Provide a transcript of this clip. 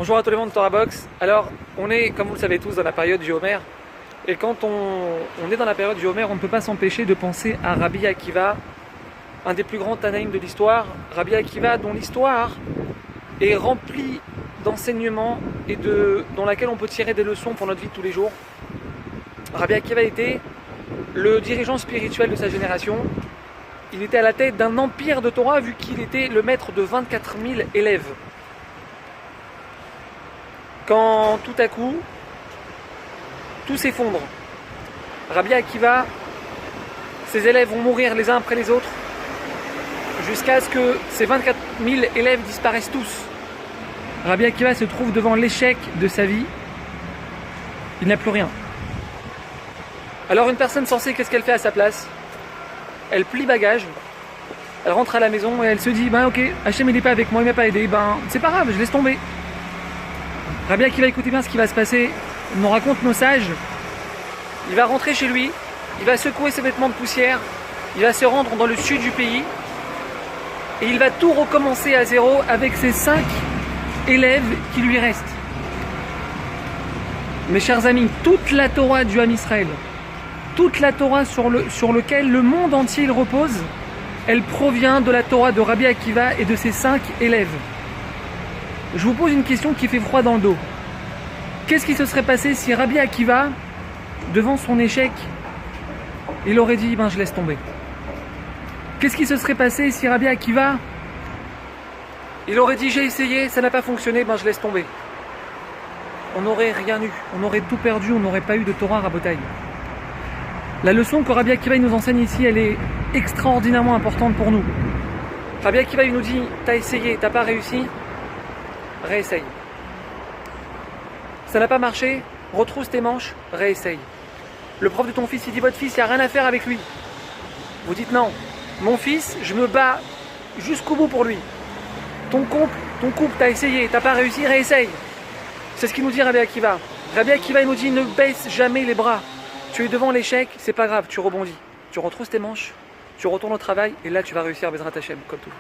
Bonjour à tout le monde de Torah Box. Alors, on est, comme vous le savez tous, dans la période du Homer. Et quand on est dans la période du Homer, on ne peut pas s'empêcher de penser à Rabbi Akiva, un des plus grands Tanaïm de l'histoire. Rabbi Akiva, dont l'histoire est remplie d'enseignements et dans laquelle on peut tirer des leçons pour notre vie de tous les jours. Rabbi Akiva était le dirigeant spirituel de sa génération. Il était à la tête d'un empire de Torah vu qu'il était le maître de 24 000 élèves. Quand tout à coup, tout s'effondre. Rabbi Akiva, ses élèves vont mourir les uns après les autres jusqu'à ce que ces 24 000 élèves disparaissent tous. Rabbi Akiva se trouve devant l'échec de sa vie. Il n'a plus rien. Alors une personne sensée, qu'est-ce qu'elle fait à sa place? Elle plie bagage, elle rentre à la maison et elle se dit ok, Hachem il n'est pas avec moi, il m'a pas aidé, c'est pas grave, je laisse tomber. Rabbi Akiva, écoutez bien ce qui va se passer, nous racontent nos sages. Il va rentrer chez lui, il va secouer ses vêtements de poussière, il va se rendre dans le sud du pays et il va tout recommencer à zéro avec ses 5 élèves qui lui restent. Mes chers amis, toute la Torah du Ham Israël, toute la Torah sur lequel le monde entier il repose, elle provient de la Torah de Rabbi Akiva et de ses 5 élèves. Je vous pose une question qui fait froid dans le dos. Qu'est-ce qui se serait passé si Rabbi Akiva, devant son échec, il aurait dit je laisse tomber? Qu'est-ce qui se serait passé si Rabbi Akiva, il aurait dit j'ai essayé, ça n'a pas fonctionné, je laisse tomber? On n'aurait rien eu, on aurait tout perdu, on n'aurait pas eu de Torah Rabotai. La leçon que Rabbi Akiva nous enseigne ici, elle est extraordinairement importante pour nous. Rabbi Akiva il nous dit t'as essayé, t'as pas réussi, réessaye. Ça n'a pas marché, retrousse tes manches, réessaye. Le prof de ton fils, il dit votre fils, il n'y a rien à faire avec lui. Vous dites non, mon fils, je me bats jusqu'au bout pour lui. Ton couple, t'as essayé, t'as pas réussi, réessaye. C'est ce qu'il nous dit Rabbi Akiva. Rabbi Akiva il nous dit ne baisse jamais les bras. Tu es devant l'échec, c'est pas grave, tu rebondis. Tu retrousses tes manches, tu retournes au travail et là tu vas réussir Bezrat Hashem, comme tout.